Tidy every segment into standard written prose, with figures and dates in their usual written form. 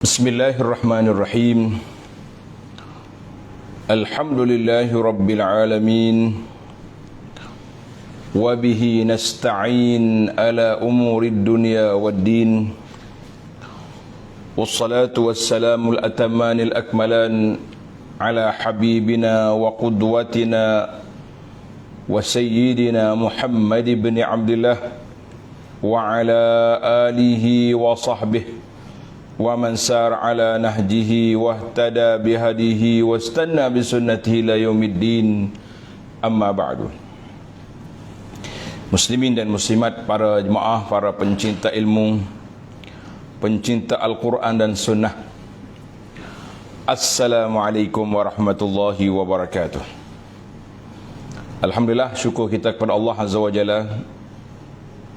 Bismillahirrahmanirrahim. Alhamdulillahi rabbil alamin. Wa bihi nasta'in ala umurid dunya waddin. Wassalatu wassalamul atamanil akmalan ala habibina wa qudwatina wa sayyidina Muhammad ibn Abdullah wa ala alihi wa sahbihi wa man sar ala nahjihi wahtada bihadihi wastanna bisunnatihi ila yaumiddin, amma ba'du. Muslimin dan muslimat, para jemaah, para pencinta ilmu, pencinta Al-Quran dan Sunnah, Assalamualaikum warahmatullahi wabarakatuh. Alhamdulillah, syukur kita kepada Allah Azza wa Jalla.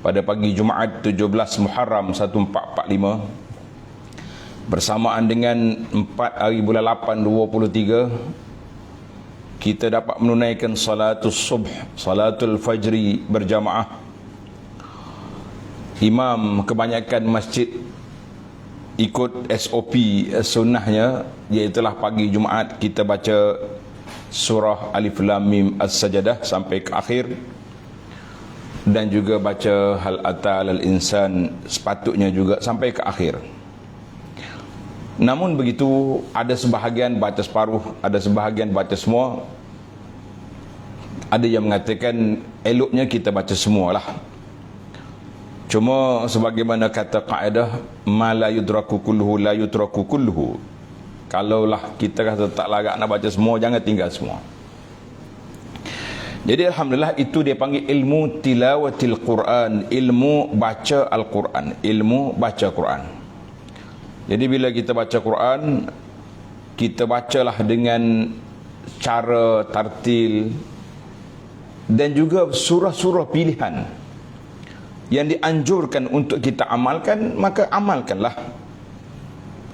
Pada pagi Jumaat 17 Muharram 1445, bersamaan dengan 4 hari bulan 8 23, kita dapat menunaikan salatul subh, salatul fajri berjamaah. Imam kebanyakan masjid ikut SOP sunnahnya, iaitulah pagi Jumaat kita baca surah Alif Lam Mim As-Sajadah sampai ke akhir, dan juga baca Hal Ata 'alal Insan sepatutnya juga sampai ke akhir. Namun begitu, ada sebahagian baca separuh, ada sebahagian baca semua. Ada yang mengatakan eloknya kita baca semualah. Cuma sebagaimana kata kaedah, ma la yudraku kulluhu la yutraku kulluhu. Kalaulah kita kata tak larat nak baca semua, jangan tinggal semua. Jadi alhamdulillah, itu dia panggil ilmu tilawatil Quran, ilmu baca Al-Quran, ilmu baca Quran. Jadi bila kita baca Quran, kita bacalah dengan cara tartil dan juga surah-surah pilihan yang dianjurkan untuk kita amalkan, maka amalkanlah.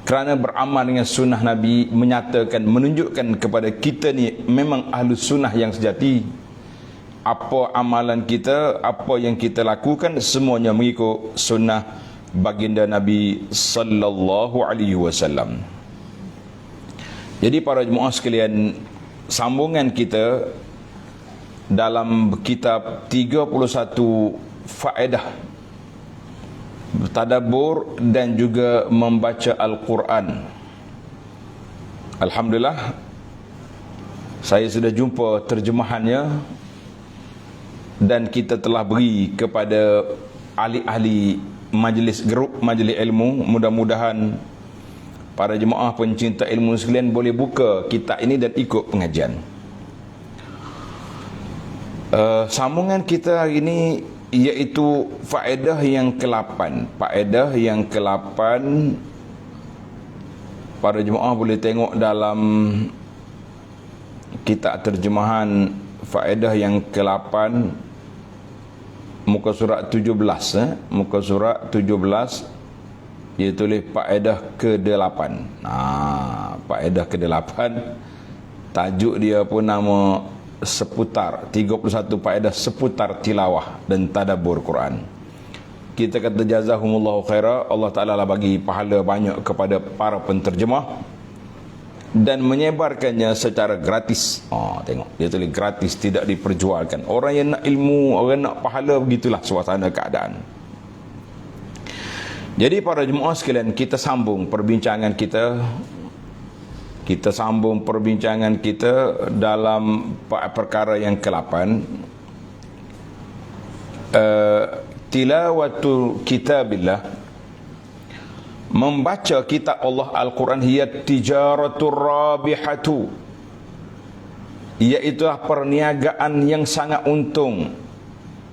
Kerana beramal dengan sunnah Nabi menyatakan, menunjukkan kepada kita ni memang ahlu sunnah yang sejati. Apa amalan kita, apa yang kita lakukan, semuanya mengikut sunnah baginda Nabi sallallahu alaihi wasallam. Jadi para jemaah sekalian, sambungan kita dalam kitab 31 faedah tadabbur dan juga membaca Al-Quran. Alhamdulillah, saya sudah jumpa terjemahannya dan kita telah beri kepada ahli-ahli majlis, grup majlis ilmu. Mudah-mudahan para jemaah pencinta ilmu sekalian boleh buka kitab ini dan ikut pengajian. Sambungan kita hari ini iaitu faedah yang ke-8. Faedah yang ke-8, para jemaah boleh tengok dalam kitab terjemahan faedah yang ke-8, muka surat 17, muka surat 17, dia tulis faedah ke-8. Faedah ke-8, tajuk dia pun nama seputar 31 faedah seputar tilawah dan tadabbur Quran. Kita kata jazahumullahu khaira, Allah Ta'ala lah bagi pahala banyak kepada para penterjemah dan menyebarkannya secara gratis. Tengok, dia tulis gratis, tidak diperjualkan. Orang yang nak ilmu, orang nak pahala, begitulah suasana keadaan. Jadi para jemaah sekalian, kita sambung perbincangan kita. Kita sambung perbincangan kita dalam perkara yang ke-8, tilawatul kitabillah, membaca kitab Allah Al-Quran, hiya tijaratur rabihatu, iaitulah perniagaan yang sangat untung,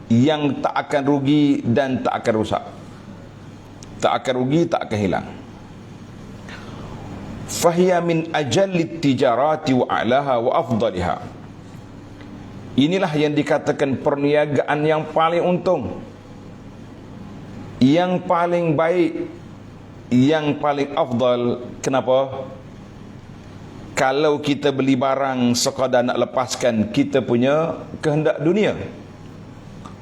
yang tak akan rugi dan tak akan rusak, tak akan rugi, tak akan hilang. Fahiya min ajallit tijarati wa a'laha wa afdaliha. Inilah yang dikatakan perniagaan yang paling untung, yang paling baik, yang paling afdal. Kenapa? Kalau kita beli barang sekadar nak lepaskan kita punya kehendak dunia,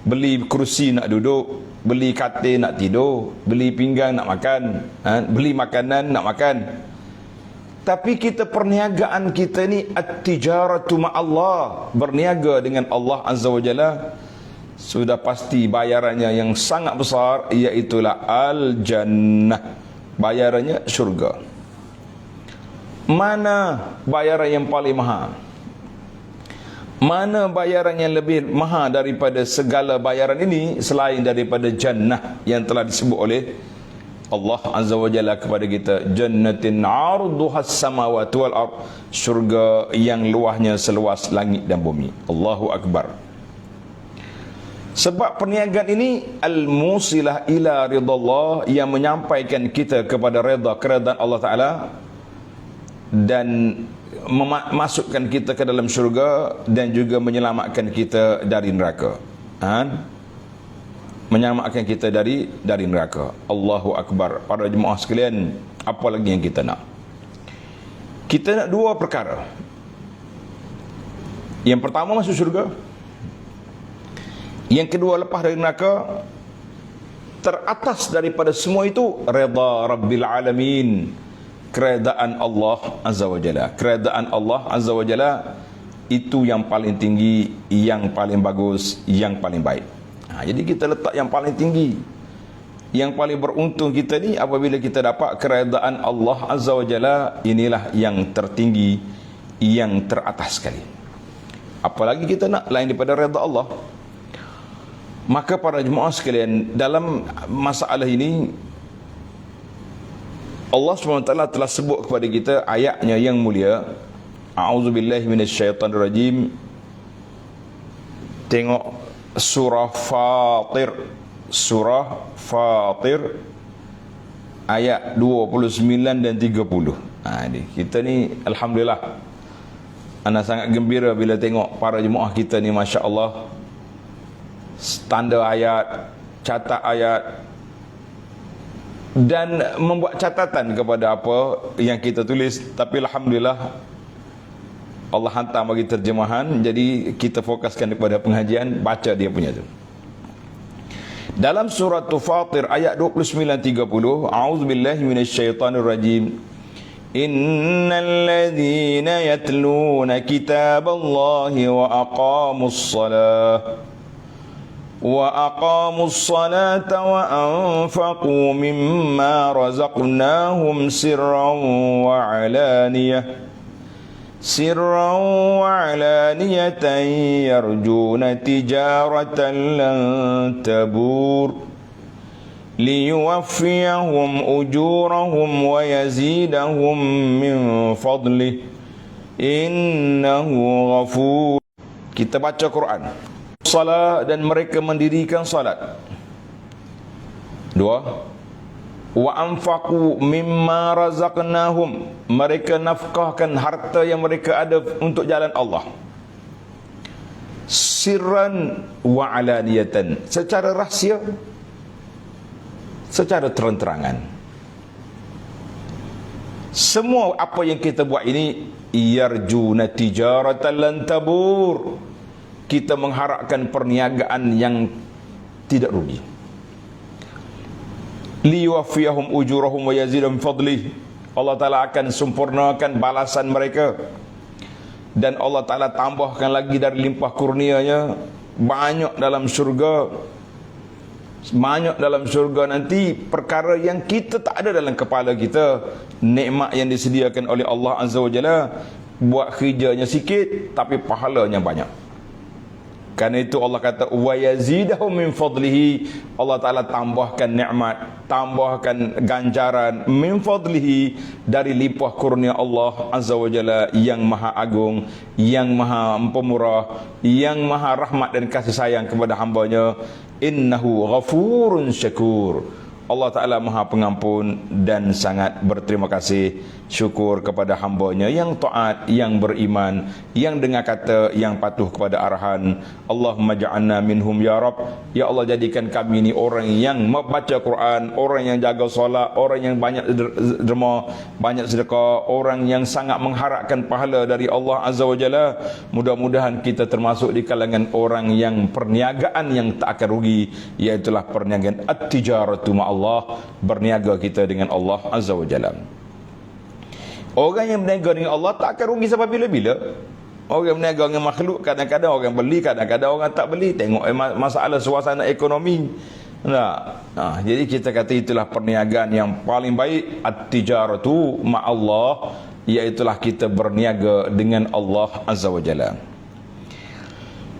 beli kerusi nak duduk, beli katil nak tidur, beli pinggang nak makan, beli makanan nak makan. Tapi kita perniagaan kita ni at-tijaratu ma'allah, berniaga dengan Allah Azza wa Jalla, sudah pasti bayarannya yang sangat besar, iaitulah al-jannah, bayarannya syurga. Mana bayaran yang paling mahal? Mana bayaran yang lebih mahal daripada segala bayaran ini selain daripada jannah yang telah disebut oleh Allah Azza wa Jalla kepada kita? Jannatin arduhas samawati wal ard, syurga yang luasnya seluas langit dan bumi. Allahu Akbar. Sebab perniagaan ini al-musilah ila ridallah, yang menyampaikan kita kepada redha, keredaan Allah Ta'ala, dan memasukkan kita ke dalam syurga, dan juga menyelamatkan kita dari neraka. Menyelamatkan kita dari neraka. Allahu Akbar. Para jemaah sekalian, apa lagi yang kita nak? Kita nak dua perkara. Yang pertama, masuk syurga. Yang kedua, lepas dari neraka. Teratas daripada semua itu, redha Rabbil Alamin, keredaan Allah Azza wa Jalla. Keredaan Allah Azza wa Jalla itu yang paling tinggi, yang paling bagus, yang paling baik. Jadi kita letak yang paling tinggi. Yang paling beruntung kita ni apabila kita dapat keredaan Allah Azza wa Jalla. Inilah yang tertinggi, yang teratas sekali. Apalagi kita nak lain daripada redha Allah. Maka para jemaah sekalian, dalam masalah ini Allah SWT telah sebut kepada kita ayatnya yang mulia. A'udzubillahi minasyaitanirrajim. Tengok surah Fatir. Surah Fatir ayat 29 dan 30. Kita ni alhamdulillah, ana sangat gembira bila tengok para jemaah kita ni, Masya Allah, tanda ayat, catat ayat, dan membuat catatan kepada apa yang kita tulis. Tapi alhamdulillah Allah hantar bagi terjemahan, jadi kita fokuskan kepada pengajian, baca dia punya tu. Dalam surah Fatir ayat 29-30, A'udzubillahi minasyaitanirrajim. Innal ladzina yatluna kitaballahi wa aqamus salata wa anfaqu mimma razaqnahum sirran wa alaniyatan yarjuna tijaratan lan tabur liyuwaffiyahum ujurahum wa yazidahum min fadlih innahu ghafur. Kita baca Quran. Salat, dan mereka mendirikan salat. Dua, wa anfaqu mimma razaqnahum, mereka nafkahkan harta yang mereka ada untuk jalan Allah. Sirran wa alaniyatan, secara rahsia, secara terang-terangan. Semua apa yang kita buat ini, yarjuna tijaratan lan tabur, kita mengharapkan perniagaan yang tidak rugi. Liwafiyahum ujurahum wa yazidahum fadlih, Allah Ta'ala akan sempurnakan balasan mereka, dan Allah Ta'ala tambahkan lagi dari limpah kurnianya. Banyak dalam syurga, banyak dalam syurga nanti perkara yang kita tak ada dalam kepala kita. Nikmat yang disediakan oleh Allah Azza wa Jalla, buat kerjanya sikit tapi pahalanya banyak. Karena itu Allah kata wa yazidahum min fadlihi, Allah Ta'ala tambahkan nikmat, tambahkan ganjaran min fadlihi, dari limpah kurnia Allah Azza wa Jalla yang maha agung, yang maha pemurah, yang maha rahmat dan kasih sayang kepada hambanya. Innahu ghafurun syakur, Allah Ta'ala Maha Pengampun dan sangat berterima kasih, syukur kepada hamba-Nya yang taat, yang beriman, yang dengar kata, yang patuh kepada arahan. Allahumma ja'alna minhum ya Rabb. Ya Allah, jadikan kami ni orang yang membaca Quran, orang yang jaga solat, orang yang banyak derma, banyak sedekah, orang yang sangat mengharapkan pahala dari Allah Azza wa Jalla. Mudah-mudahan kita termasuk di kalangan orang yang perniagaan yang tak akan rugi, iaitulah perniagaan at-tijaratu ma'allah, berniaga kita dengan Allah Azza wa Jalla. Orang yang berniaga dengan Allah tak akan rugi sampai bila-bila. Orang berniaga dengan makhluk, kadang-kadang orang beli, kadang-kadang orang tak beli. Tengok masalah suasana ekonomi. Jadi kita kata itulah perniagaan yang paling baik, at-tijaratu ma'allah, iaitulah kita berniaga dengan Allah Azza wa Jalla.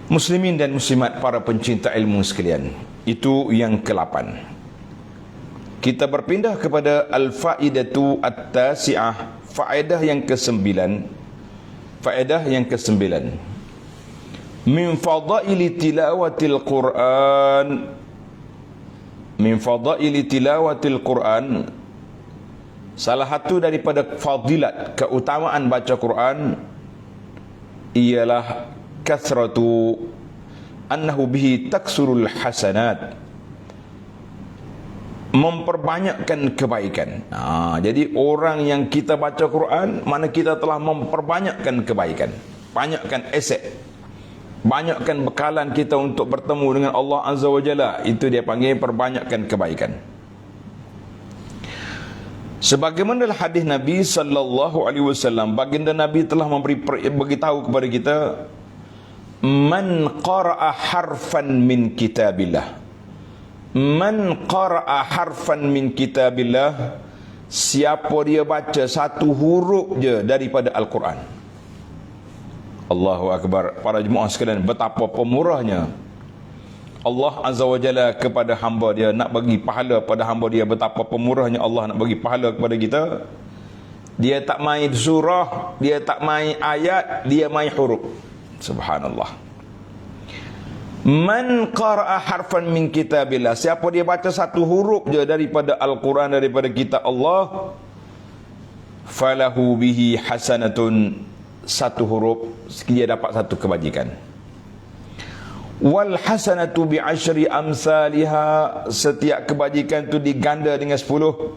Muslimin dan muslimat, para pencinta ilmu sekalian, itu yang ke-8. Kita berpindah kepada al-faidatu at-tasi'ah, faedah yang ke-9. Faedah yang ke-9. Min fadaili tilawatil Quran. Min fadaili tilawatil Quran, salah satu daripada fadilat, keutamaan baca Quran ialah kathratu annahu bihi taksurul hasanat, memperbanyakkan kebaikan. Jadi orang yang kita baca Quran, mana kita telah memperbanyakkan kebaikan, banyakkan aset, banyakkan bekalan kita untuk bertemu dengan Allah Azza wa Jalla. Itu dia panggil perbanyakkan kebaikan. Sebagaimana hadis Nabi sallallahu alaihi wasallam, baginda Nabi telah beritahu kepada kita, man qara'a harfan min kitabillah, man qara'a harfan min kitabillah, siapa dia baca satu huruf je daripada Al-Quran. Allahu Akbar. Para jemaah sekalian, betapa pemurahnya Allah Azza wa Jalla kepada hamba dia, nak bagi pahala pada hamba dia. Betapa pemurahnya Allah nak bagi pahala kepada kita. Dia tak main surah, dia tak main ayat, dia main huruf. Subhanallah. Man qara'a harfan min kitabillah, siapa dia baca satu huruf je daripada Al-Quran, daripada kitab Allah, falahu bihi hasanatun, satu huruf dia dapat satu kebajikan. Wal hasanatu bi asyri amsalha, setiap kebajikan tu diganda dengan 10.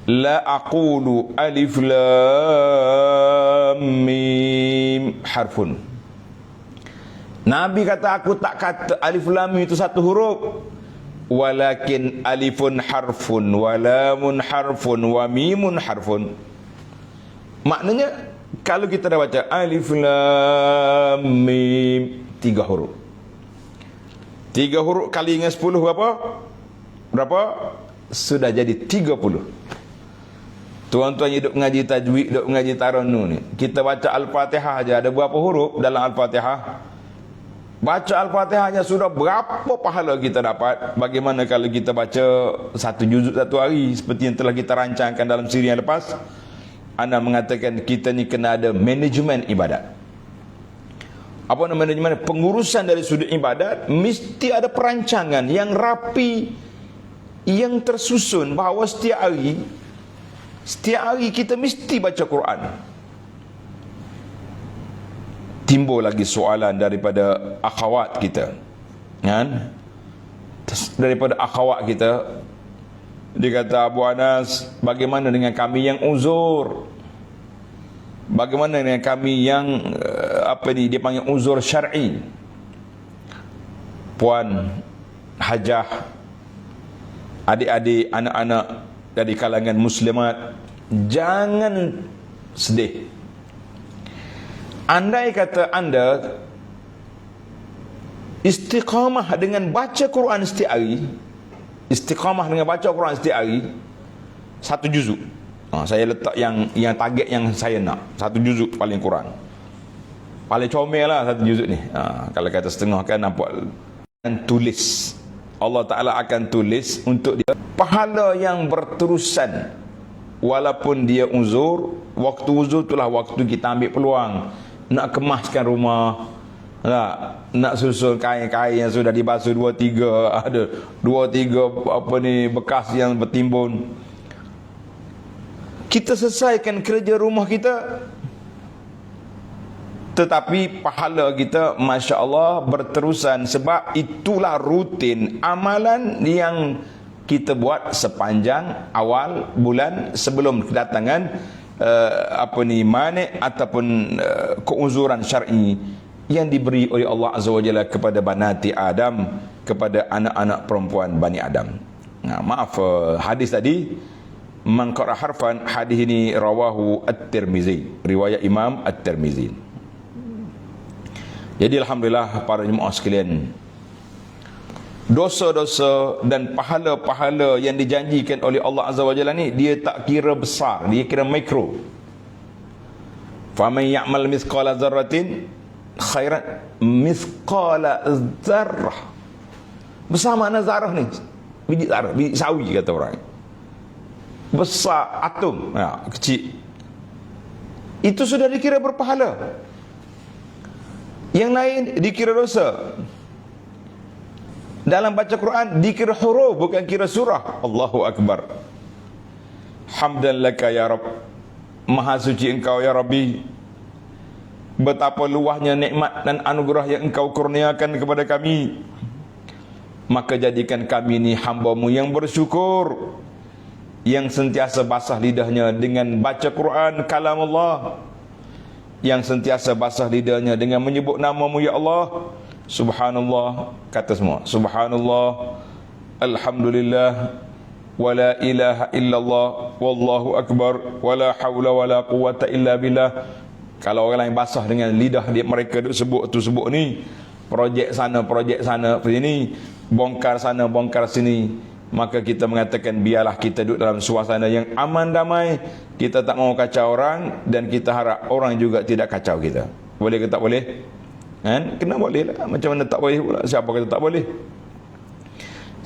La aqulu alif lam mim harfun. Nabi kata, aku tak kata alif lam mim itu satu huruf, walakin alifun harfun, wa lamun harfun, wa mimun harfun. Maknanya kalau kita dah baca alif lam mim, 3 huruf. 3 huruf kali dengan 10 berapa? Berapa? Sudah jadi 30. Tuan-tuan hidup mengaji tajwid, hidup mengaji tarannu ni, kita baca Al-Fatihah aja ada berapa huruf dalam Al-Fatihah? Baca Al-Fatihah aja sudah berapa pahala kita dapat. Bagaimana kalau kita baca satu juzuk satu hari, seperti yang telah kita rancangkan dalam siri yang lepas. Anda mengatakan kita ni kena ada manajemen ibadat. Apa nama manajemen? Pengurusan dari sudut ibadat mesti ada perancangan yang rapi, yang tersusun, bahawa setiap hari kita mesti baca Quran. Timbul lagi soalan daripada akhwat kita, kan? Daripada akhwat kita, dia kata, Abu Anas, bagaimana dengan kami yang uzur? Bagaimana dengan kami yang dia panggil uzur syar'i? Puan, hajah, adik-adik, anak-anak dari kalangan muslimat, jangan sedih. Andai kata anda istiqamah dengan baca Quran setiap hari, istiqamah dengan baca Quran setiap hari, satu juzuk. Saya letak yang target yang saya nak, satu juzuk paling kurang. Paling comel lah satu juzuk ni. Kalau kata setengah kan nampak. Dan tulis, Allah Ta'ala akan tulis untuk dia pahala yang berterusan. Walaupun dia uzur, waktu uzur itulah waktu kita ambil peluang nak kemaskan rumah, nak susun kain-kain yang sudah dibasuh 2-3, ada 2-3 apa ni bekas yang bertimbun. Kita selesaikan kerja rumah kita, tetapi pahala kita Masya Allah berterusan, sebab itulah rutin amalan yang kita buat sepanjang awal bulan sebelum kedatangan manik ataupun keuzuran syar'i yang diberi oleh Allah Azza wa Jalla kepada banati Adam, kepada anak-anak perempuan Bani Adam. Maaf, hadis tadi man qara harfan, hadis ini rawahu At-Tirmizi, riwayat Imam At-Tirmizi. Jadi alhamdulillah para jemaah sekalian, dosa-dosa dan pahala-pahala yang dijanjikan oleh Allah Azza wa Jalla ni, dia tak kira besar, dia kira mikro. Faman ya'mal mithqala dzarratin khairan, mithqala dzarrah, besar mana zarah ni? Biji zarah, biji sawi kata orang. Besar atom, kecil. Itu sudah dikira berpahala. Yang lain dikira dosa. Dalam baca Quran dikira huruf, bukan kira surah. Allahu Akbar. Hamdan laka ya Rabb, maha suci engkau ya Rabbi. Betapa luahnya nikmat dan anugerah yang engkau kurniakan kepada kami. Maka jadikan kami ni hamba-Mu yang bersyukur, yang sentiasa basah lidahnya dengan baca Quran, kalam Allah, yang sentiasa basah lidahnya dengan menyebut nama-Mu ya Allah. Subhanallah, kata semua Subhanallah, Alhamdulillah, wala ilaha illallah, wallahu akbar, wala hawla wala quwata illa billah. Kalau orang lain basah dengan lidah dia, mereka duk sebut tu sebut ni, projek sana sini, bongkar sana bongkar sini, maka kita mengatakan biarlah kita duduk dalam suasana yang aman damai. Kita tak mau kacau orang, dan kita harap orang juga tidak kacau kita. Boleh ke tak boleh? Kan? Kena boleh lah. Macam mana tak boleh pula? Siapa kata tak boleh?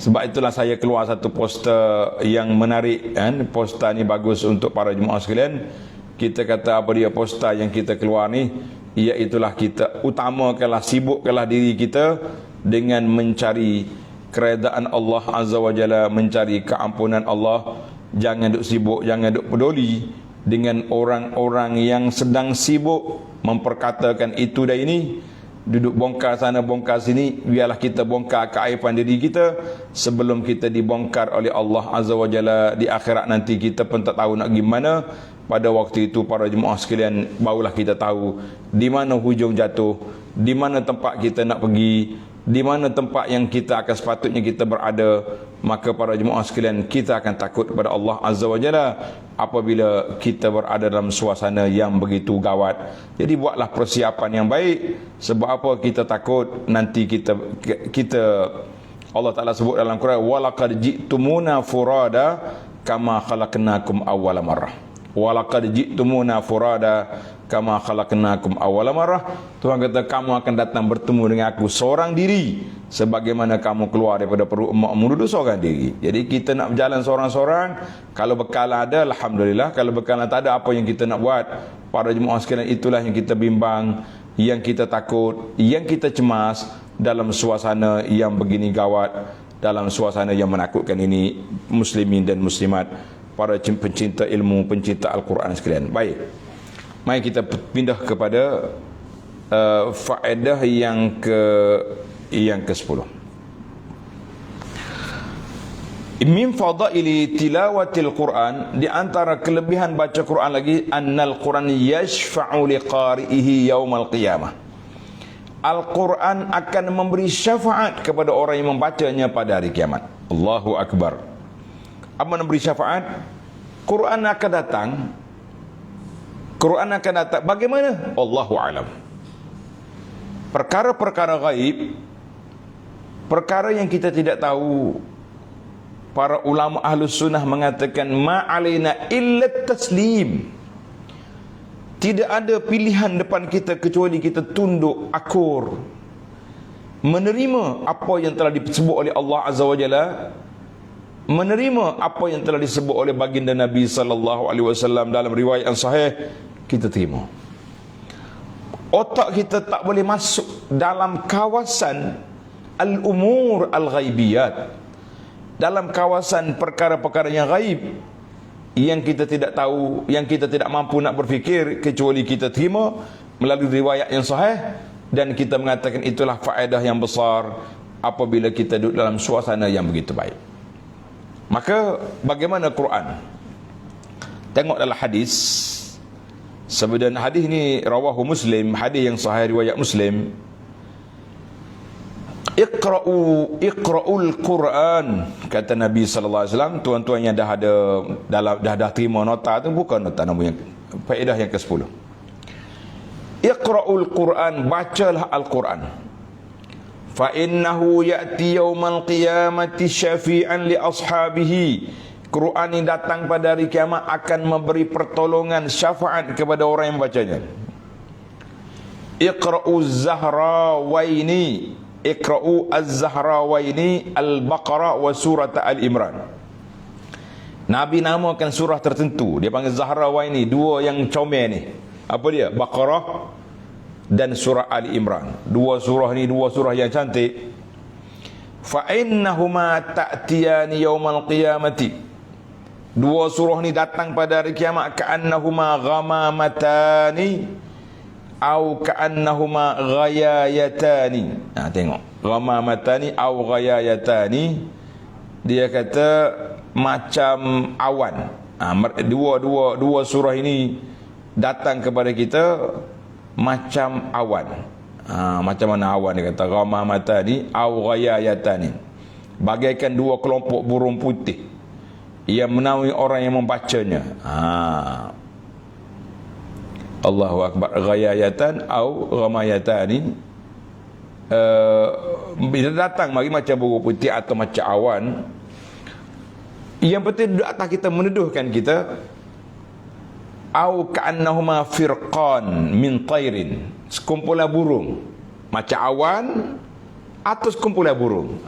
Sebab itulah saya keluar satu poster yang menarik, kan? Poster ni bagus untuk para jemaah sekalian. Kita kata apa dia poster yang kita keluar ni, iaitulah kita utamakanlah, sibukkanlah diri kita dengan mencari keredaan Allah Azza wa Jalla, mencari keampunan Allah. Jangan duk sibuk, jangan duk peduli dengan orang-orang yang sedang sibuk memperkatakan itu dan ini, duduk bongkar sana bongkar sini. Biarlah kita bongkar keaiban diri kita sebelum kita dibongkar oleh Allah Azza wa Jalla di akhirat nanti. Kita pun tak tahu nak gimana. Pada waktu itu para jemaah sekalian, barulah kita tahu di mana hujung jatuh, di mana tempat kita nak pergi, di mana tempat yang kita akan sepatutnya kita berada. Maka para jemaah sekalian, kita akan takut kepada Allah Azza wa Jalla apabila kita berada dalam suasana yang begitu gawat. Jadi buatlah persiapan yang baik. Sebab apa kita takut nanti kita Allah Ta'ala sebut dalam Quran, walaqad ji'tumuna furada kama khalaqnakum awwala marrah. Walaqad ji'tumuna furada kama khalaqnakum awwala marrah. Tuhan kata, kamu akan datang bertemu dengan aku seorang diri, sebagaimana kamu keluar daripada perut emakmu duduk seorang diri. Jadi kita nak berjalan seorang-seorang. Kalau bekal ada, alhamdulillah. Kalau bekal tak ada, apa yang kita nak buat? Para jemaah sekalian, itulah yang kita bimbang, yang kita takut, yang kita cemas dalam suasana yang begini gawat, dalam suasana yang menakutkan ini, muslimin dan muslimat, para pencinta ilmu, pencinta Al-Quran sekalian. Baik, mari kita pindah kepada faedah yang ke-10. Min fadaili tilawatil Quran, di antara kelebihan baca Quran lagi, annal Quran yashfa'u liqari'ihi yaumal qiyamah. Al-Quran akan memberi syafaat kepada orang yang membacanya pada hari kiamat. Allahu Akbar. Apa memberi syafaat? Quran akan datang. Quran akan datang. Bagaimana? Allahu alam. Perkara-perkara gaib, perkara yang kita tidak tahu, para ulama ahlus sunnah mengatakan ma'alaina illa taslim. Tidak ada pilihan depan kita kecuali kita tunduk, akur, menerima apa yang telah disebut oleh Allah Azza wa Jalla, menerima apa yang telah disebut oleh baginda Nabi sallallahu alaihi wasallam dalam riwayat yang sahih. Kita terima. Otak kita tak boleh masuk dalam kawasan al-umur al-ghaibiyat, dalam kawasan perkara-perkara yang gaib, yang kita tidak tahu, yang kita tidak mampu nak berfikir, kecuali kita terima melalui riwayat yang sahih, dan kita mengatakan itulah faedah yang besar apabila kita duduk dalam suasana yang begitu baik. Maka bagaimana Quran? Tengok dalam hadis. Sebenarnya hadis ni rawahu Muslim, hadis yang sahih riwayat Muslim. Iqra'ul Quran, kata Nabi sallallahu alaihi wasallam. Tuan-tuan yang dah ada dah terima nota tu, bukan nota namanya, faedah yang ke-10. Iqra'ul Quran, bacalah Al-Quran. Fa innahu ya'ti yaumal qiyamati syafi'an li ashabihi. Quran ini datang pada hari kiamat akan memberi pertolongan, syafaat kepada orang yang bacanya. Iqra'uz Zahrawaini, Iqra'u Az-Zahrawaini Al-Baqarah wa Surat Al-Imran. Nabi namakan surah tertentu, dia panggil Zahrawaini, dua yang comel ni. Apa dia? Baqarah dan surah Al-Imran. Dua surah ni dua surah yang cantik. Fa innahuma ta'tiyani yaumal qiyamati. Dua surah ni datang pada hari kiamat, ka'annahuma ghamamatani au ka'annahuma ghayayatani. Tengok, ghamamatani au ghayayatani, dia kata macam awan. Dua surah ini datang kepada kita macam awan. Macam mana awan? Dia kata ghamamatani au ghayayatani, bagaikan dua kelompok burung putih yang menaungi orang yang membacanya. Allahu Akbar. Ghayayatan au ghamayatani, bila datang mari macam burung putih atau macam awan. Yang penting duduk atas kita, menuduhkan kita. Au ka'annahuma firqan min tairin, sekumpulan burung, macam awan atau sekumpulan burung.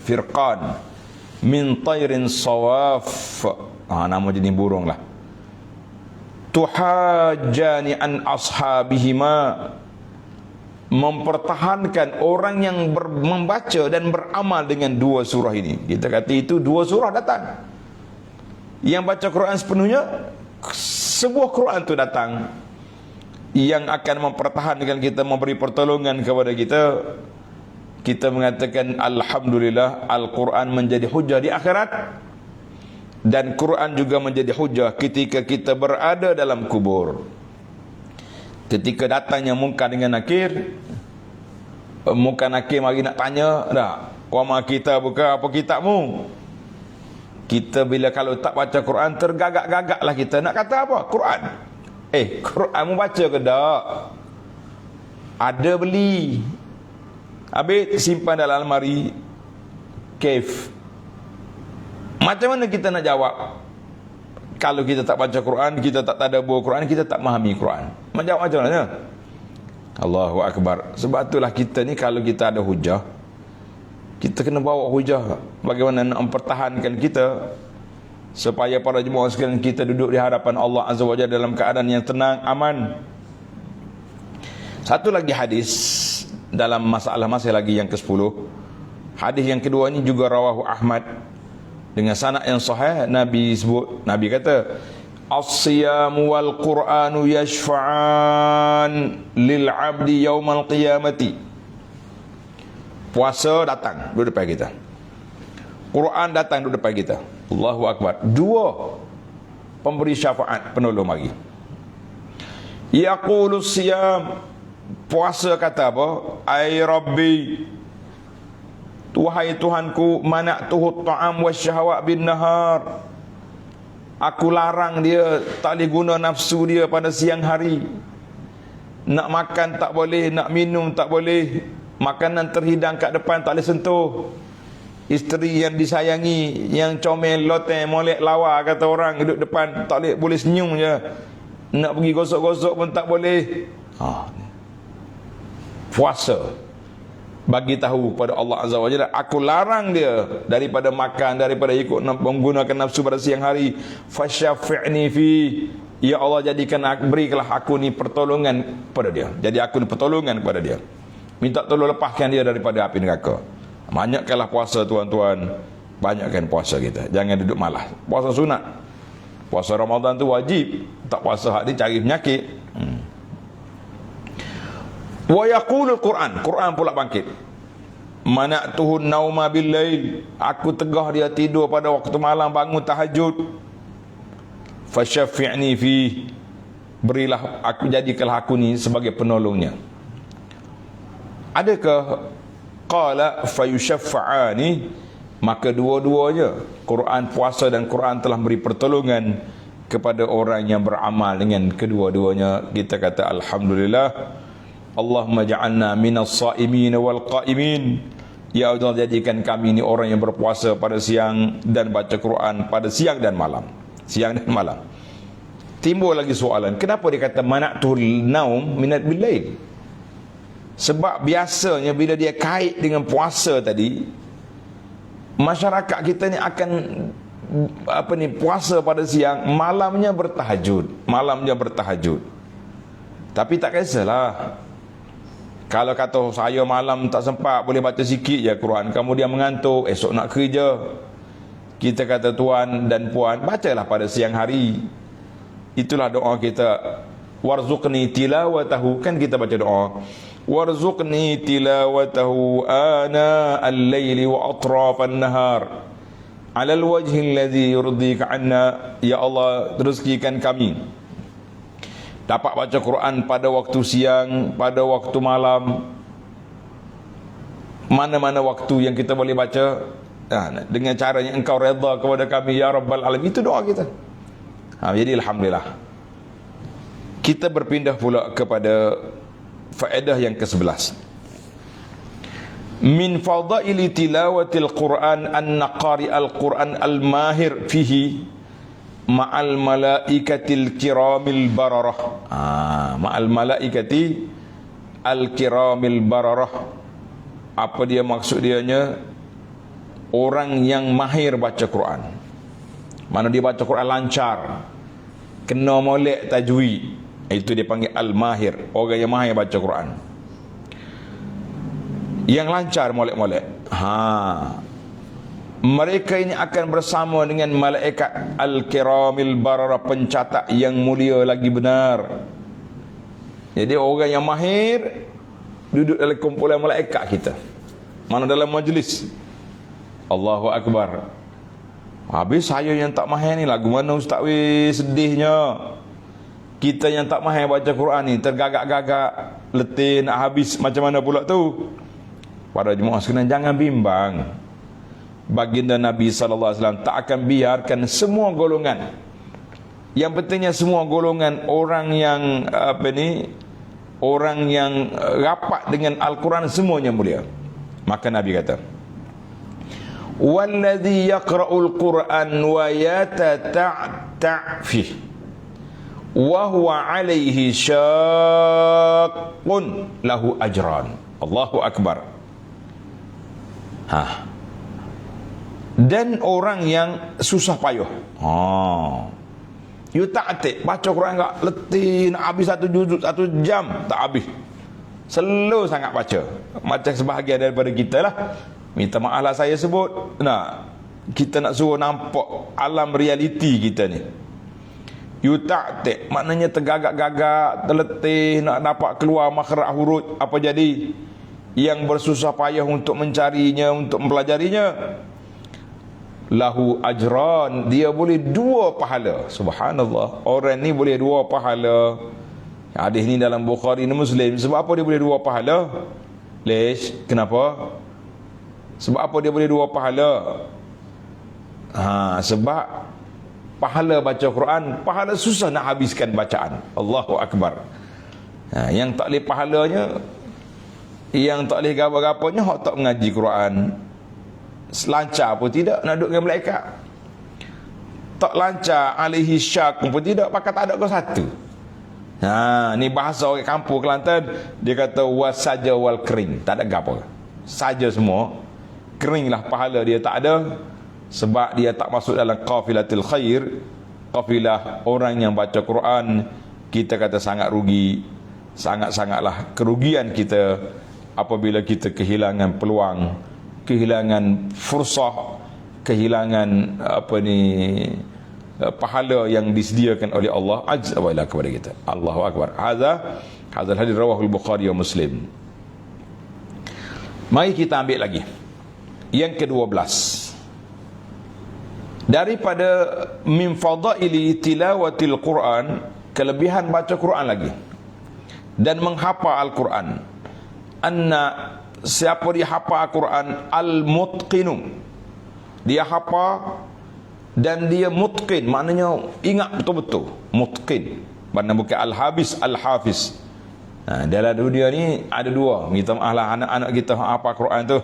Firqan min tairin sawaf, nama jenis burung lah. Tuhajani an ashabihima, mempertahankan orang yang membaca dan beramal dengan dua surah ini. Kita kata itu dua surah datang. Yang baca Quran sepenuhnya, sebuah Quran itu datang yang akan mempertahankan kita, memberi pertolongan kepada kita. Kita mengatakan alhamdulillah, Al-Quran menjadi hujah di akhirat, dan Quran juga menjadi hujah ketika kita berada dalam kubur. Ketika datangnya Munkar dengan Nakir, Munkar Nakir mari nak tanya dah, wama kita buka apa kitabmu? Kita bila kalau tak baca Quran, tergagak-gagaklah kita. Nak kata apa? Quran. Quran mu baca ke tak? Ada beli, habis simpan dalam almari. Kaif? Macam mana kita nak jawab? Kalau kita tak baca Quran, kita tak tadabbur Quran, kita tak memahami Quran, menjawab macam mana? Allahu Akbar. Sebab itulah kita ni, kalau kita ada hujah, kita kena bawa hujah. Bagaimana nak mempertahankan kita, supaya para jemaah sekalian kita duduk di hadapan Allah Azza wa Jalla dalam keadaan yang tenang, aman. Satu lagi hadis dalam masalah masih lagi yang ke-10. Hadis yang kedua ini juga rawahu Ahmad dengan sanad yang sahih. Nabi sebut, Nabi kata, as-siyamu wal Qur'anu yashfa'an lil 'abdi yaumal qiyamati. Puasa datang duduk depan kita, Quran datang duduk depan kita. Allahu Akbar. Dua pemberi syafaat, penolong mari. Yaqulu siyam, puasa kata apa? Ai Rabbi, wahai Tuhanku, mana'tuhu ta'am wasyahawat bin nahar, aku larang dia, tak boleh guna nafsu dia pada siang hari. Nak makan tak boleh, nak minum tak boleh, makanan terhidang kat depan tak boleh sentuh. Isteri yang disayangi, yang comel loteng molek lawa kata orang, duduk depan tak boleh senyum je. Nak pergi gosok-gosok pun tak boleh. Puasa bagi tahu pada Allah Azza wa Jalla, aku larang dia daripada makan, daripada ikut menggunakan nafsu pada siang hari. Fasyafi'ni fi, ya Allah, jadikan berikanlah aku ni pertolongan pada dia. Jadi aku ni pertolongan kepada dia. Minta tolong lepaskan dia daripada api neraka. Banyakkanlah puasa tuan-tuan. Banyakkan puasa kita. Jangan duduk malas. Puasa sunat. Puasa Ramadan tu wajib. Tak puasa hak dia cari penyakit. Wa yaqulul Quran. Quran pula bangkit. Mana'tuhun nauma bil lail. Aku tegah dia tidur pada waktu malam, bangun tahajud. Fasyafi'ni fi. Berilah aku, jadikanlah aku ni sebagai penolongnya. Adakah qala fayushaffa'ani, maka dua-duanya Quran puasa dan Quran telah beri pertolongan kepada orang yang beramal dengan kedua-duanya. Kita kata alhamdulillah. Allahumma ja'alna minas sa'imin wal qa'imin. Ya Allah, jadikan kami ini orang yang berpuasa pada siang dan baca Quran pada siang dan malam. Siang dan malam. Timbul lagi soalan, kenapa dia kata mana'tul naum minat billail? Sebab biasanya bila dia kait dengan puasa tadi, masyarakat kita ni akan puasa pada siang, malamnya bertahajud. Tapi tak kisahlah. Kalau kata saya malam tak sempat, boleh baca sikit je Quran, kemudian mengantuk, esok nak kerja. Kita kata tuan dan puan, bacalah pada siang hari. Itulah doa kita. Warzuqni tilawatahu, kan kita baca doa. Warzuqni tilawatahu ana al-laili wa atrafan nahar ala al-wajhi alladhi yurdika anna. Ya Allah, rezekikan kami dapat baca Quran pada waktu siang, pada waktu malam, mana-mana waktu yang kita boleh baca, dengan cara yang engkau redha kepada kami ya Rabbal Alamin. Itu doa kita. Jadi alhamdulillah. Kita berpindah pula kepada faedah yang ke-11. Min fadaili tilawatil Quran anna qari'al Quran al-mahir fihi ma'al malaikatil kiramil bararah. Ma'al malaikati al-kiramil bararah. Apa dia maksud dianya? Orang yang mahir baca Quran. Mana dia baca Quran lancar, kena molek tajwid, itu dia panggil al-mahir. Orang yang mahir baca Quran, yang lancar molek-molek. Mereka ini akan bersama dengan malaikat al-kiramil barara, pencatat yang mulia lagi benar. Jadi orang yang mahir duduk dalam kumpulan malaikat kita, mana dalam majlis. Allahu Akbar. Habis saya yang tak mahir ni, lagu mana ustaz weh, sedihnya. Kita yang tak mahir baca Quran ni tergagak-gagak, letih nak habis, macam mana pula tu? Para jemaah sekalian, jangan bimbang. Baginda Nabi SAW tak akan biarkan semua golongan. Yang pentingnya semua golongan orang yang orang yang rapat dengan Al-Quran semuanya mulia. Maka Nabi kata, walladhi yaqra'ul Qur'an wa yatata'ta' fih wa huwa 'alaihi syaqqun lahu ajran. Allahu Akbar. Dan orang yang susah payah, you ta'ti, baca Quran enggak letih, nak habis satu juzuk 1 jam tak habis, slow sangat baca. Macam sebahagian daripada kita lah, minta maaf lah saya sebut, kita nak suruh nampak alam realiti kita ni. You ta'ti maknanya tergagak-gagak, terletih, nak dapat keluar makhraj huruf, apa jadi? Yang bersusah payah untuk mencarinya, untuk mempelajarinya, lahu ajran, dia boleh 2 pahala. Subhanallah, orang ni boleh 2 pahala. Hadis ni dalam Bukhari dan Muslim. Sebab apa dia boleh 2 pahala? Lesh, kenapa? Sebab apa dia boleh 2 pahala? Sebab pahala baca Quran, pahala susah nak habiskan bacaan. Allahu Akbar. Yang tak boleh pahalanya, yang tak boleh gapa-gapanya, hak tak mengaji Quran. Lancar pun tidak nak duduk dengan malaikat. Tak lancar alaihi syak pun tidak, pakai tak ada ke satu. Ni bahasa orang kampung Kelantan, dia kata wasaja wal kering, tak ada apa. Saja semua, keringlah pahala dia tak ada, sebab dia tak masuk dalam qafilatil khair, qafilah orang yang baca Quran. Kita kata sangat rugi, sangat-sangatlah kerugian kita apabila kita kehilangan peluang, kehilangan fursah, kehilangan pahala yang disediakan oleh Allah azza wa jalla kepada kita. Allahu akbar. Hadzal hadis rawahul Bukhari wa Muslim. Mari kita ambil lagi yang ke-12. Daripada min fadaili tilawatil Quran, kelebihan baca Quran lagi dan menghafal Al-Quran. Anna, siapa dia hafal Al-Quran, al-mutqinu, dia hafal dan dia mutqin, maknanya ingat betul-betul. Mutqin, maknanya bukan al-habis, al-hafiz. Dalam dunia ni ada dua. Minta maaf lah anak-anak kita hafal Quran tu,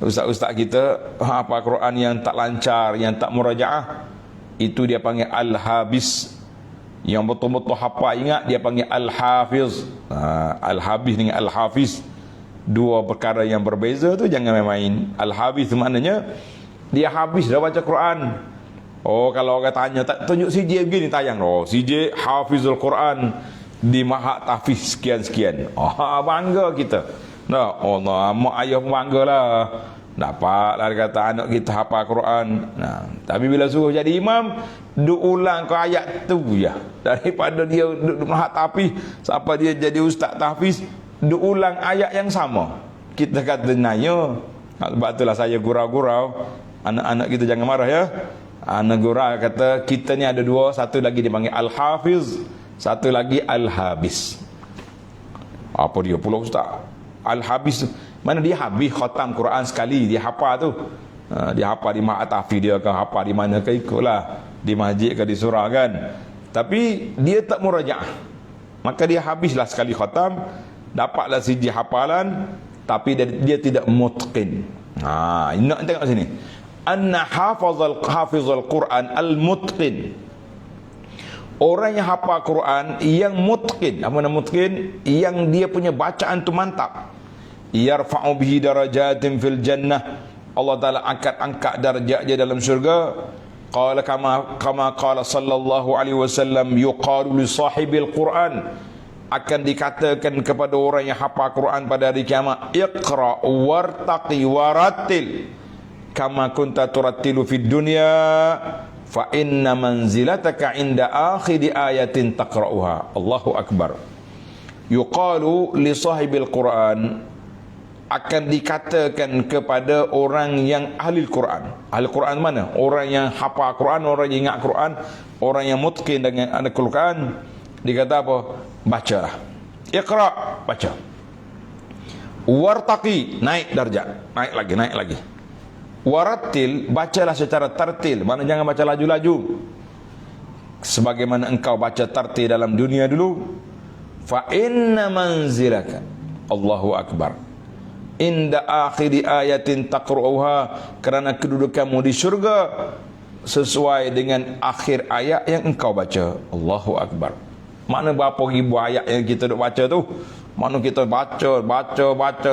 ustaz-ustaz kita hafal Quran yang tak lancar, yang tak murajaah, itu dia panggil al-habis. Yang betul-betul hafal ingat dia panggil al-hafiz. Al-habis dengan al-hafiz dua perkara yang berbeza tu, jangan main-main. Al-habis maknanya dia habis dah baca Quran. Oh, kalau orang tanya, tak tunjuk CJ begini tayang. Oh, CJ hafizul Quran di Mahat Tahfiz sekian-sekian. Bangga kita. Nah, Allah, mak ayah pun banggalah. Dapatlah kata anak kita hafal Quran. Tapi bila suruh jadi imam, duk ulang ke ayat tu je. Daripada dia duk Mahat Tahfiz sampai dia jadi ustaz tahfiz, duk ulang ayat yang sama. Kita kata naya. Sebab itulah saya gurau-gurau. Anak-anak kita jangan marah ya. Anak gurau kata kita ni ada dua, satu lagi dipanggil al-hafiz, satu lagi al-habis. Apa dia pula ustaz? Al-habis mana dia habis khatam Quran sekali, dia hafal tu. Dia hafal di Mahat Tahfiz dia ke hafal di mana ke, ikutlah, di masjid ke di surah kan. Tapi dia tak murajaah. Maka dia habislah sekali khatam, dapatlah siji hafalan, tapi dia tidak mutqin. Nak tengok sini. Anna hafizul Quran al-mutqin. Orang yang hafal Quran yang mutqin. Apa nama mutqin? Yang dia punya bacaan tu mantap. Yarfa'u bihi darajatin fil jannah. Allah Taala angkat darjat dia dalam syurga. Qala kama qala sallallahu alaihi wasallam, yuqalu li sahibil Quran, akan dikatakan kepada orang yang hafal Quran pada hari kiamat, iqra wartaqi warattil kama kunta turattilu fid dunya fa inna manzilataka inda akhir ayatin taqra'uha. Allahu akbar. Yuqalu li sahibil Quran, akan dikatakan kepada orang yang ahli Quran. Ahli Quran mana? Orang yang hafal Quran, orang yang ingat Quran, orang yang mutqin dengan Al-Quran. Dikata apa? Bacalah. Iqra, baca. Wartaqi, naik darjat, naik lagi. Warattil, bacalah secara tartil, mana jangan baca laju-laju. Sebagaimana engkau baca tartil dalam dunia dulu. Fa inna manzilaka, Allahu akbar, inda akhiri ayatin taqra'uha, kerana kedudukanmu di syurga sesuai dengan akhir ayat yang engkau baca. Allahu akbar. Mana berapa ribu ayat yang kita duk baca tu? Mana kita baca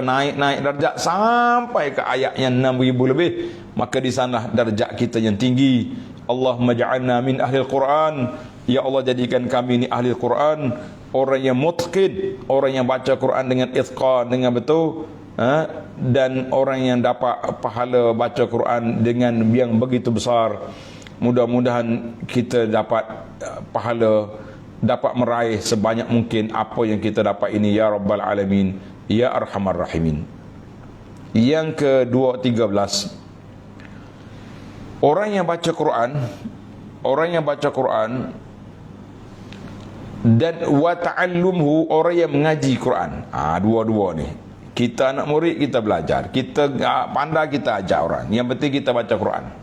naik darjat sampai ke ayat yang 6,000 lebih. Maka di sana darjat kita yang tinggi. Allahumma ja'alna min ahli Al-Quran. Ya Allah, jadikan kami ni ahli Al-Quran, orang yang mutqin, orang yang baca Quran dengan itqan, dengan betul, dan orang yang dapat pahala baca Quran dengan yang begitu besar. Mudah-mudahan kita dapat pahala, dapat meraih sebanyak mungkin apa yang kita dapat ini, ya Rabbal Alamin, ya Arhamar Rahimin. Yang ke-13, orang yang baca Quran dan wa ta'allumhu, orang yang mengaji Quran. Dua-dua ni. Kita anak murid, kita belajar, kita pandai, kita ajar orang. Yang penting kita baca Quran.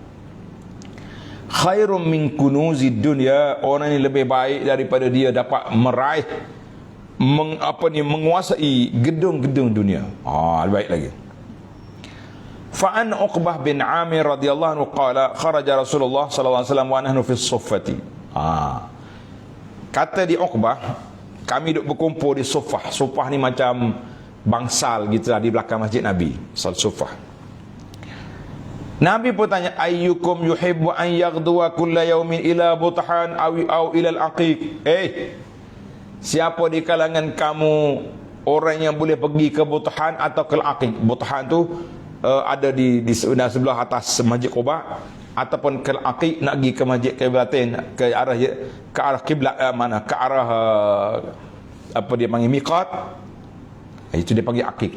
Khairum min kunuzid dunya, orang ini lebih baik daripada dia dapat meraih menguasai gedung-gedung dunia. Lebih baik lagi. Fa an Uqbah bin Amir radhiyallahu anhu qala kharaja Rasulullah sallallahu alaihi wasallam wa nahnu fi suffati. Kata di Uqbah, kami duk berkumpul di Suffah. Suffah ni macam bangsal gitu lah di belakang masjid Nabi, Suffah. Nabi pun tanya, ayyukum yuhibbu an yaghduwa kulla yawmin ila Buthan aw ila al-Aqiq. Siapa di kalangan kamu Orang yang boleh pergi ke Buthan atau ke Al-Aqiq. Buthan tu ada di sebelah atas Masjid Quba, ataupun ke Al-Aqiq nak pergi ke Masjid Qiblatain, ke arah kiblat mana? Ke arah apa dia panggil miqat. Itu dia panggil Aqiq.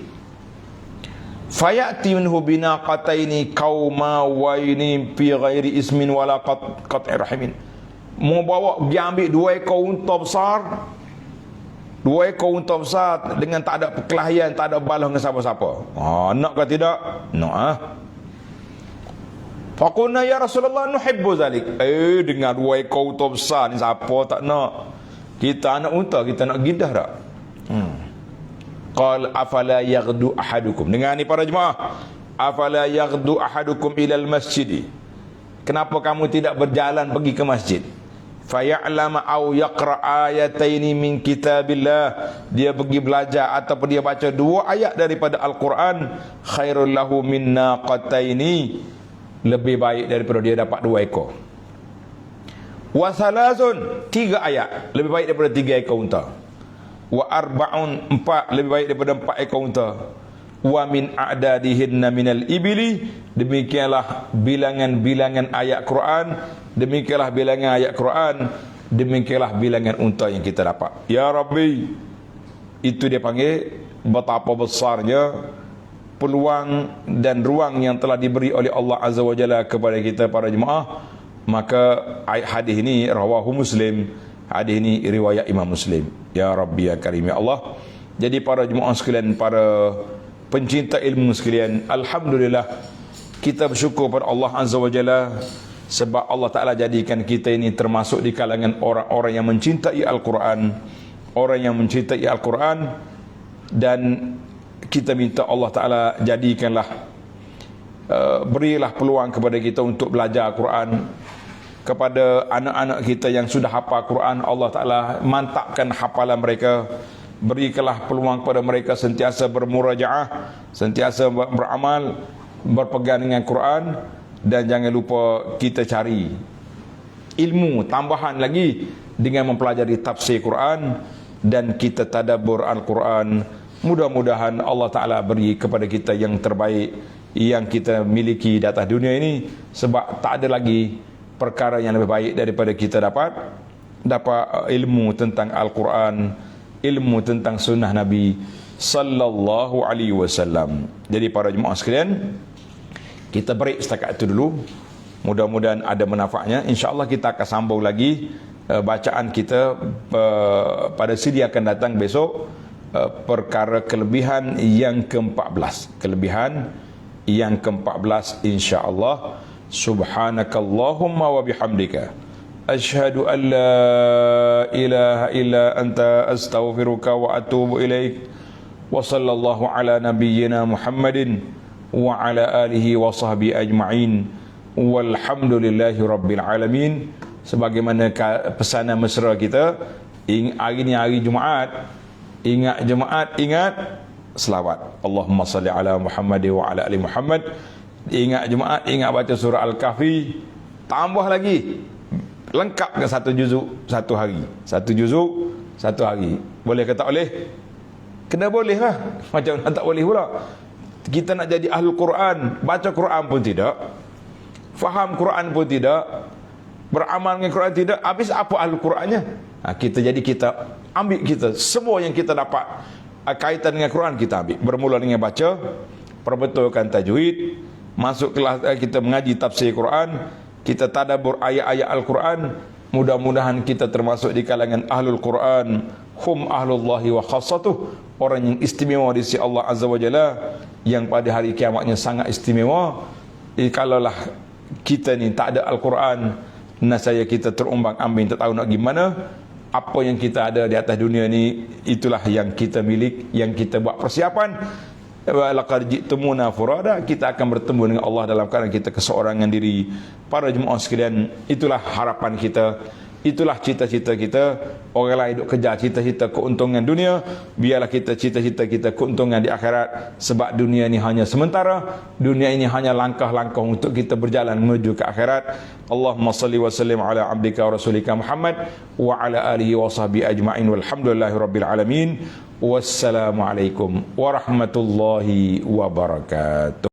Fayati minhu binaqataini qauma wa ini fi ghairi ismin wala qat'i rahimin. Mau bawa pergi ambil 2 ekor unta besar, 2 ekor unta besar dengan tak ada perkelahian, tak ada balas dengan siapa-siapa. Nak ke tidak? Nak. Faqulna ya Rasulullah nuhibbu zalik. Dengan 2 ekor unta besar ni siapa tak nak? Kita anak unta, kita nak gidah tak? Qal afala yaghdu ahadukum. Dengar ni para jemaah. Afala yaghdu ahadukum ilal masjid. Kenapa kamu tidak berjalan pergi ke masjid? Faya'lama aw yaqra ayataini min kitabillah. Dia pergi belajar ataupun dia baca 2 ayat daripada Al-Quran. Khairul lahu min naqataini. Lebih baik daripada dia dapat 2 ekor. Wa salasun, 3 ayat lebih baik daripada 3 ekor unta. Wa arba'un, 4 lebih baik daripada 4 ekor unta. Wa min a'dadihinna minal ibili, demikianlah bilangan-bilangan ayat Quran, demikianlah bilangan ayat Quran, demikianlah bilangan unta yang kita dapat. Ya Rabbi, itu dia panggil betapa besarnya peluang dan ruang yang telah diberi oleh Allah Azza wa Jalla kepada kita para jemaah. Maka hadis ini rawahu Muslim. Hadis ini riwayat Imam Muslim. Ya Rabbi ya Karim ya Allah. Jadi para jemaah sekalian, para pencinta ilmu sekalian, alhamdulillah kita bersyukur pada Allah Azza wa Jalla sebab Allah Ta'ala jadikan kita ini termasuk di kalangan orang-orang yang mencintai Al-Quran, orang yang mencintai Al-Quran. Dan kita minta Allah Ta'ala jadikanlah berilah peluang kepada kita untuk belajar Al-Quran. Kepada anak-anak kita yang sudah hafal Quran, Allah Ta'ala mantapkan hafalan mereka. Berikanlah peluang kepada mereka sentiasa bermurajaah, sentiasa beramal, berpegang dengan Quran. Dan jangan lupa kita cari ilmu tambahan lagi dengan mempelajari tafsir Quran. Dan kita tadabbur Al-Quran. Mudah-mudahan Allah Ta'ala beri kepada kita yang terbaik yang kita miliki di atas dunia ini. Sebab tak ada lagi perkara yang lebih baik daripada kita dapat ilmu tentang Al-Quran, ilmu tentang sunnah Nabi sallallahu alaihi wasallam. Jadi para jemaah sekalian, kita break setakat itu dulu. Mudah-mudahan ada manfaatnya. InsyaAllah kita akan sambung lagi bacaan kita pada sidi akan datang besok. Perkara kelebihan yang ke-14. Kelebihan yang ke-14 insya-Allah. Subhanakallahumma wa bihamdika asyhadu an la ilaha illa anta astaghfiruka wa atubu ilaik. Wa sallallahu ala nabiyyina Muhammadin wa ala alihi wa sahbihi ajma'in. Walhamdulillahi rabbil alamin. Sebagaimana pesanan mesra kita, hari ni hari Jumaat, ingat jemaat, ingat selawat. Allahumma salli ala Muhammad wa ala ali Muhammad. Ingat jemaat, ingat baca surah Al-Kahfi. Tambah lagi, lengkap ke 1 juzuk 1 hari. 1 juzuk 1 hari. Boleh ke tak boleh? Kena boleh lah. Macam mana tak boleh pula? Kita nak jadi ahlul Quran, baca Quran pun tidak, faham Quran pun tidak, beramal dengan Quran tidak, habis apa ahlul Qurannya? Kita ambil kita semua yang kita dapat kaitan dengan Quran, kita ambil. Bermula dengan baca, perbetulkan tajwid, masuk kelas kita mengaji tafsir Quran, kita tadabbur ayat-ayat Al-Quran. Mudah-mudahan kita termasuk di kalangan ahlul Quran, hum ahlullahi wa khassatuh, orang yang istimewa di sisi Allah Azza wa Jalla, yang pada hari kiamatnya sangat istimewa. Kalaulah kita ni tak ada Al-Quran, nasaya kita terumbang-ambing, tak tahu nak gimana. Apa yang kita ada di atas dunia ni, itulah yang kita milik, yang kita buat persiapan. Laqad ji'tumuna furada, kita akan bertemu dengan Allah dalam keadaan kita keseorangan diri. Para jemaah sekalian, itulah harapan kita. Itulah cita-cita kita. Orang lain duk kejar cita-cita keuntungan dunia, biarlah kita cita-cita kita keuntungan di akhirat. Sebab dunia ini hanya sementara, dunia ini hanya langkah-langkah untuk kita berjalan menuju ke akhirat. Allahumma salli wa sallim ala abdika wa rasulika Muhammad wa ala alihi wa sahbihi ajma'in walhamdulillahi rabbil alamin. Wassalamualaikum warahmatullahi wabarakatuh.